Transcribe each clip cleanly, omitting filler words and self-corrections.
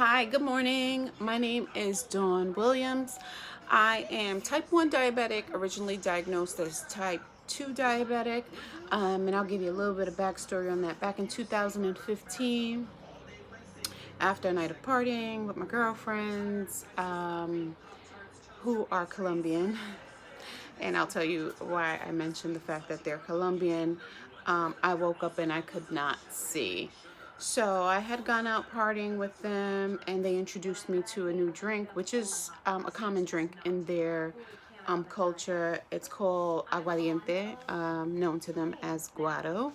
Hi, good morning. My name is Dawn Williams. I am type 1 diabetic, originally diagnosed as type 2 diabetic. And I'll give you a little bit of backstory on that. Back in 2015, after a night of partying with my girlfriends, who are Colombian, and I'll tell you why I mentioned the fact that they're Colombian. I woke up and I could not see. So I had gone out partying with them, and they introduced me to a new drink, which is a common drink in their culture. It's called aguardiente, known to them as guaro.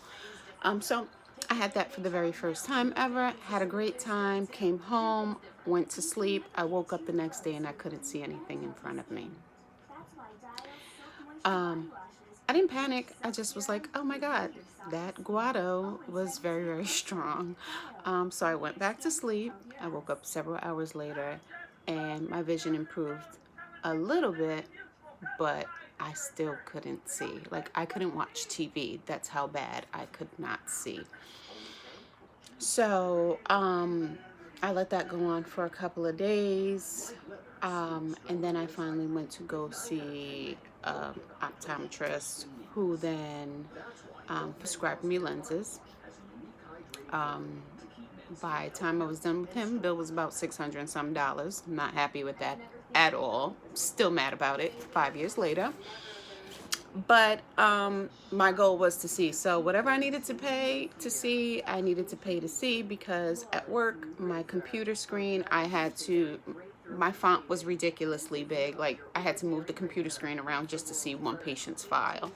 So I had that for the very first time ever, had a great time, came home, went to sleep. I woke up the next day and I couldn't see anything in front of me. Um, I didn't panic. I just was like, oh my God, that guado was very, very strong. So I went back to sleep. I woke up several hours later and my vision improved a little bit, but I still couldn't see. Like, I couldn't watch TV. That's how bad I could not see. So I let that go on for a couple of days. And then I finally went to go see an optometrist who then prescribed me lenses. Um, by the time I was done with him, bill was about $600 and some dollars. I'm not happy with that at all. Still mad about it 5 years later. But my goal was to see. So whatever I needed to pay to see, I needed to pay to see, because at work, my computer screen, my font was ridiculously big. Like, I had to move the computer screen around just to see one patient's file.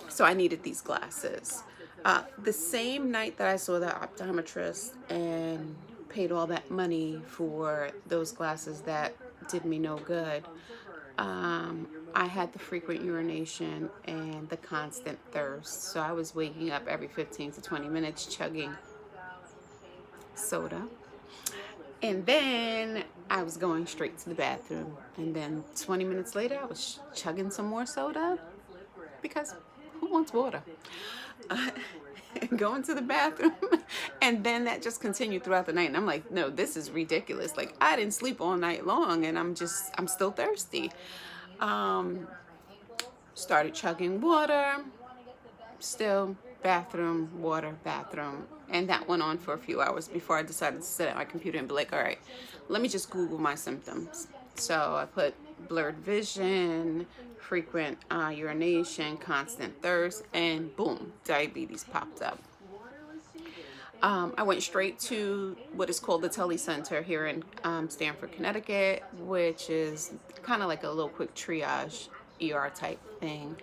So I needed these glasses. The same night that I saw the optometrist and paid all that money for those glasses that did me no good, I had the frequent urination and the constant thirst. So I was waking up every 15 to 20 minutes chugging soda. And then I was going straight to the bathroom. And then 20 minutes later, I was chugging some more soda, because who wants water? Going to the bathroom. And then that just continued throughout the night. And I'm like, no, this is ridiculous. Like, I didn't sleep all night long and I'm still thirsty. Started chugging water, still bathroom, water, bathroom. And that went on for a few hours before I decided to sit at my computer and be like, all right, let me just Google my symptoms. So I put blurred vision, frequent urination, constant thirst, and boom, diabetes popped up. I went straight to what is called the Tully Center here in Stamford, Connecticut, which is kind of like a little quick triage ER type thing.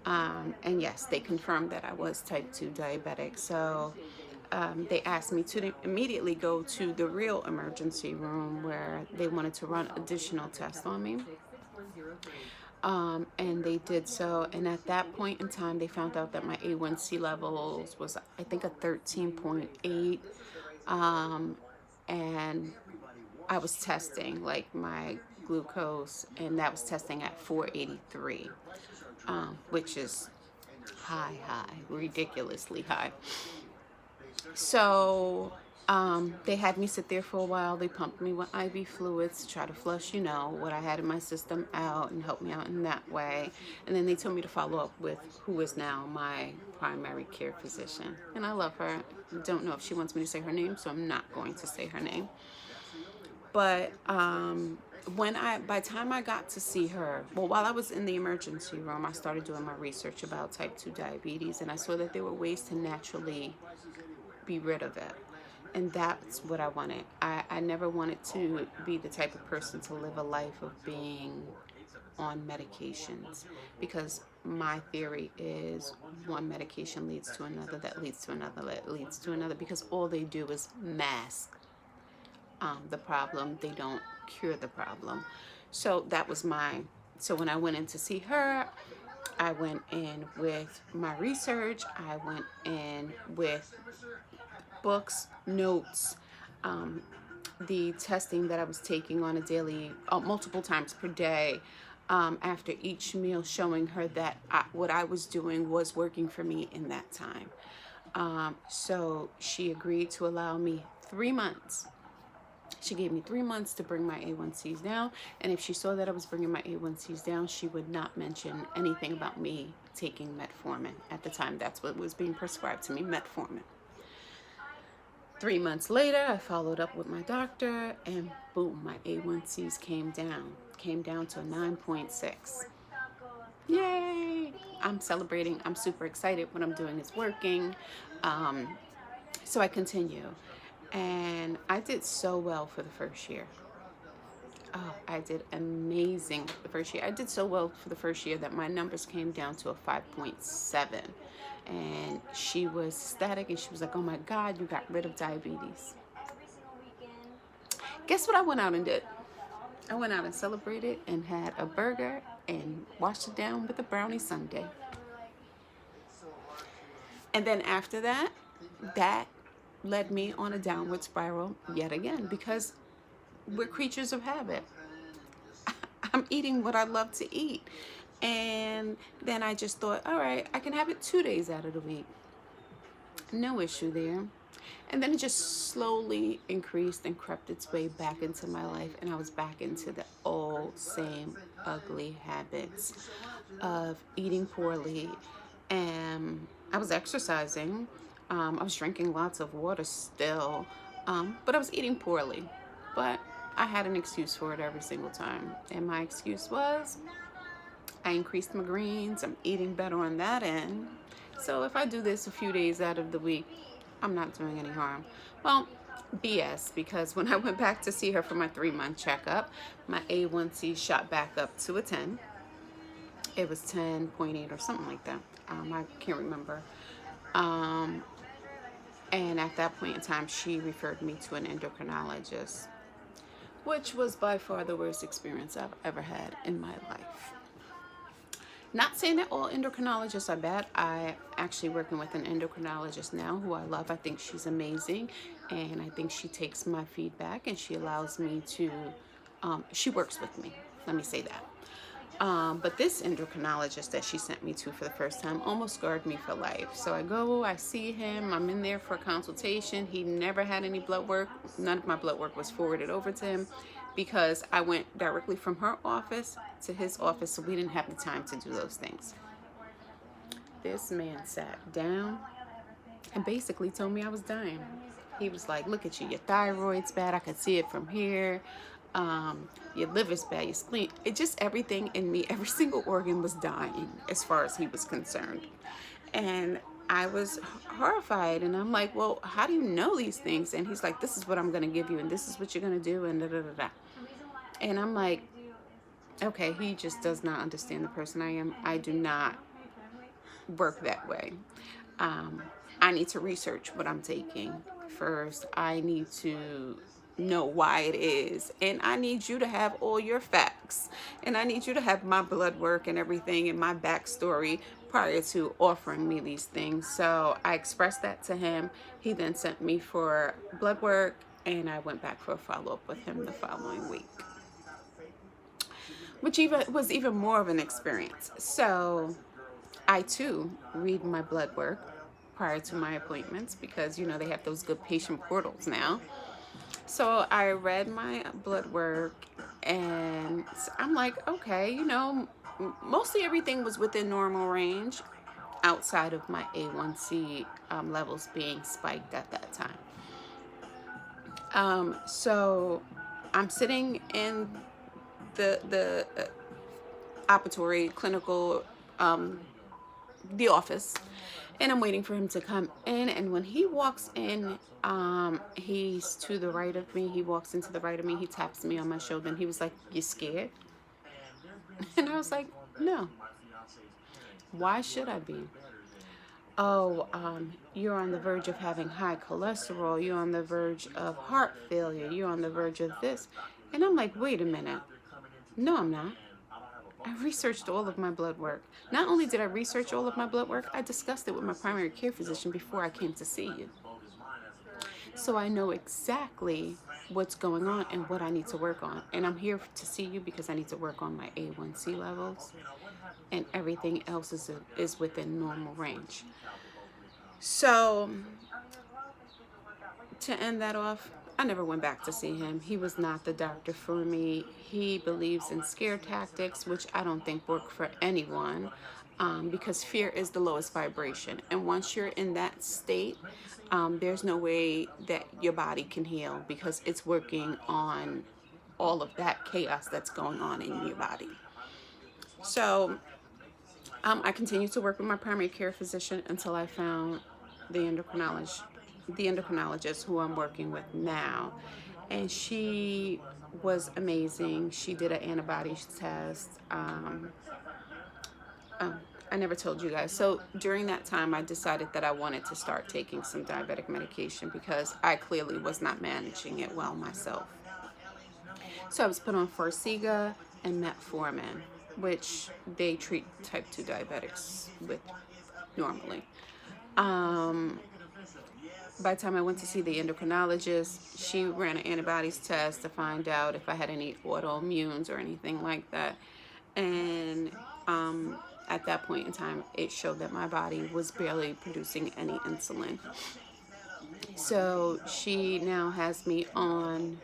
And yes, they confirmed that I was type 2 diabetic. So they asked me to immediately go to the real emergency room, where they wanted to run additional tests on me. And they did so, and at that point in time, they found out that my A1C levels was, I think, a 13.8, and I was testing like my glucose, and that was testing at 483, which is high, ridiculously high. So they had me sit there for a while. They pumped me with IV fluids to try to flush, what I had in my system out, and help me out in that way. And then they told me to follow up with who is now my primary care physician. And I love her. Don't know if she wants me to say her name, so I'm not going to say her name. But by the time I got to see her, well, while I was in the emergency room, I started doing my research about type 2 diabetes, and I saw that there were ways to naturally be rid of it. And that's what I wanted. I never wanted to be the type of person to live a life of being on medications, because my theory is one medication leads to another, that leads to another, that leads to another, because all they do is mask the problem. They don't cure the problem. So so when I went in to see her, I went in with my research. I went in with books, notes, the testing that I was taking on a daily, multiple times per day, after each meal, showing her that what I was doing was working for me in that time. So she agreed to allow me 3 months. She gave me 3 months to bring my A1Cs down. And if she saw that I was bringing my A1Cs down, she would not mention anything about me taking metformin. At the time, that's what was being prescribed to me, metformin. 3 months later, I followed up with my doctor, and boom, my A1Cs came down to 9.6. Yay! I'm celebrating. I'm super excited. What I'm doing is working. So I continue. And I did so well for the first year. Oh, I did amazing the first year. I did so well for the first year that my numbers came down to a 5.7. And she was ecstatic, and she was like, oh my God, you got rid of diabetes. Guess what I went out and did? I went out and celebrated and had a burger and washed it down with a brownie sundae. And then after that, that led me on a downward spiral yet again, because we're creatures of habit. I'm eating what I love to eat. And then I just thought, all right, I can have it 2 days out of the week. No issue there. And then it just slowly increased and crept its way back into my life. And I was back into the old, same ugly habits of eating poorly. And I was exercising. I was drinking lots of water still. But I was eating poorly. But I had an excuse for it every single time. And my excuse was, I increased my greens. I'm eating better on that end. So if I do this a few days out of the week, I'm not doing any harm. Well, BS, because when I went back to see her for my 3-month checkup, my A1C shot back up to a 10. It was 10.8 or something like that. I can't remember. And at that point in time, she referred me to an endocrinologist, which was by far the worst experience I've ever had in my life. Not saying that all endocrinologists are bad. I actually working with an endocrinologist now who I love. I think she's amazing, and I think she takes my feedback and she allows me to, she works with me. Let me say that. But this endocrinologist that she sent me to for the first time almost scarred me for life. So I go, I see him, I'm in there for a consultation. He never had any blood work. None of my blood work was forwarded over to him because I went directly from her office to his office, so we didn't have the time to do those things. This man sat down and basically told me I was dying. He was like, look at you, your thyroid's bad, I could see it from here. Your liver's bad, your spleen, it just everything in me, every single organ was dying as far as he was concerned. And I was horrified, and I'm like, well, how do you know these things? And he's like, this is what I'm going to give you, and this is what you're going to do, and da da da da. And I'm like, okay, he just does not understand the person I am. I do not work that way. I need to research what I'm taking first. I need to know why it is, and I need you to have all your facts, and I need you to have my blood work and everything and my backstory prior to offering me these things. So I expressed that to him. He then sent me for blood work, and I went back for a follow-up with him the following week, which was even more of an experience. So I too read my blood work prior to my appointments, because you know they have those good patient portals now. So I read my blood work, and I'm like, okay, you know, mostly everything was within normal range outside of my A1C levels being spiked at that time. So I'm sitting in the operatory clinical, the office, and I'm waiting for him to come in. And when he walks in, he's to the right of me. He walks into the right of me. He taps me on my shoulder, and he was like, you scared? And I was like, no. Why should I be? Oh, you're on the verge of having high cholesterol. You're on the verge of heart failure. You're on the verge of this. And I'm like, wait a minute. No, I'm not. I researched all of my blood work. Not only did I research all of my blood work, I discussed it with my primary care physician before I came to see you. So I know exactly what's going on and what I need to work on. And I'm here to see you because I need to work on my A1C levels, and everything else is within normal range. So to end that off, I never went back to see him. He was not the doctor for me. He believes in scare tactics, which I don't think work for anyone, because fear is the lowest vibration. And once you're in that state, there's no way that your body can heal because it's working on all of that chaos that's going on in your body. So I continued to work with my primary care physician until I found the endocrinologist who I'm working with now. And she was amazing. She did an antibodies test. Oh, I never told you guys. So during that time, I decided that I wanted to start taking some diabetic medication because I clearly was not managing it well myself. So I was put on Farxiga and metformin, which they treat type 2 diabetics with normally. By the time I went to see the endocrinologist, she ran an antibodies test to find out if I had any autoimmunes or anything like that. And at that point in time, it showed that my body was barely producing any insulin. So she now has me on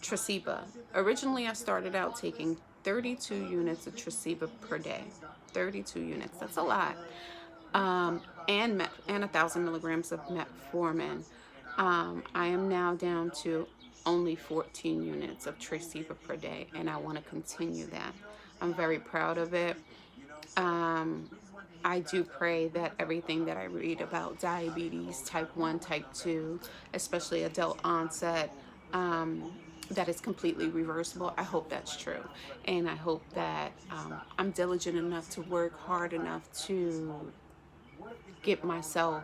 Tresiba. Originally, I started out taking 32 units of Tresiba per day. 32 units, that's a lot. And 1,000 milligrams of metformin. I am now down to only 14 units of Tresiba per day, and I want to continue that. I'm very proud of it. I do pray that everything that I read about diabetes, type 1, type 2, especially adult onset, that is completely reversible. I hope that's true. And I hope that I'm diligent enough to work hard enough to get myself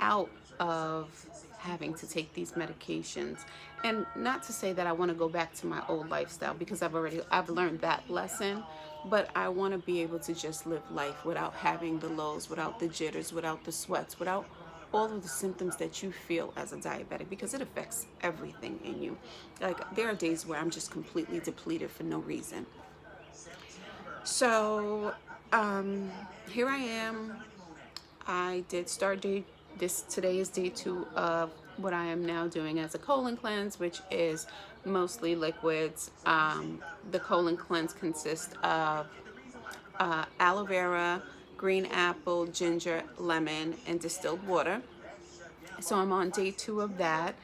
out of having to take these medications. And not to say that I want to go back to my old lifestyle, because I've learned that lesson, but I want to be able to just live life without having the lows, without the jitters, without the sweats, without all of the symptoms that you feel as a diabetic, because it affects everything in you. Like, there are days where I'm just completely depleted for no reason. So here I am. I did start today is day 2 of what I am now doing as a colon cleanse, which is mostly liquids. The colon cleanse consists of aloe vera, green apple, ginger, lemon, and distilled water. So I'm on day 2 of that.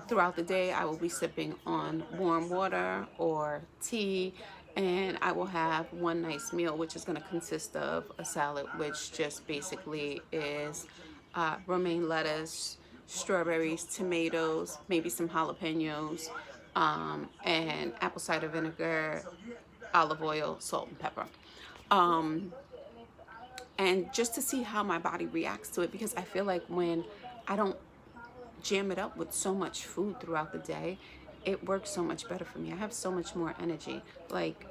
Throughout the day, I will be sipping on warm water or tea, and I will have one nice meal, which is going to consist of a salad, which just basically is romaine lettuce, strawberries, tomatoes, maybe some jalapenos, and apple cider vinegar, olive oil, salt, and pepper. And just to see how my body reacts to it, because I feel like when I don't jam it up with so much food throughout the day, it works so much better for me. I have so much more energy. Like,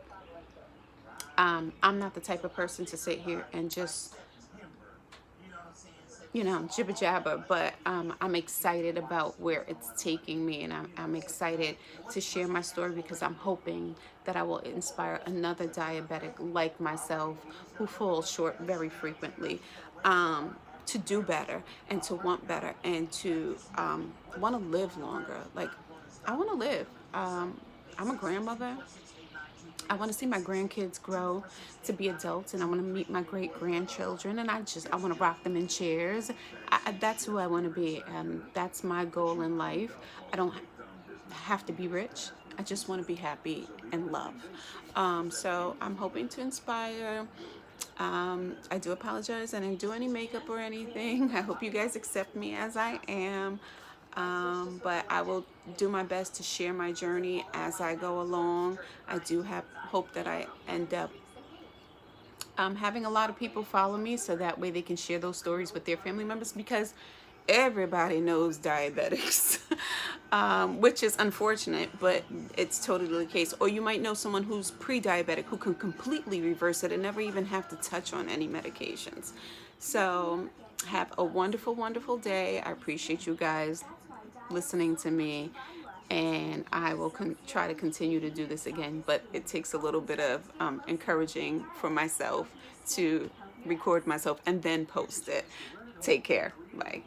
I'm not the type of person to sit here and just, jibber jabber, but I'm excited about where it's taking me, and I'm excited to share my story, because I'm hoping that I will inspire another diabetic like myself who falls short very frequently, to do better and to want better and to want to live longer. Like, I want to live. I'm a grandmother. I want to see my grandkids grow to be adults, and I want to meet my great grandchildren, and I want to rock them in chairs. That's who I want to be, and that's my goal in life. I don't have to be rich. I just want to be happy and love. So I'm hoping to inspire. I do apologize. I didn't do any makeup or anything. I hope you guys accept me as I am. But I will do my best to share my journey as I go along. I do hope that I end up having a lot of people follow me, so that way they can share those stories with their family members, because everybody knows diabetics, which is unfortunate, but it's totally the case. Or you might know someone who's pre-diabetic who can completely reverse it and never even have to touch on any medications. So have a wonderful, wonderful day. I appreciate you guys listening to me, and I will try to continue to do this again, but it takes a little bit of encouraging for myself to record myself and then post it. Take care. Bye.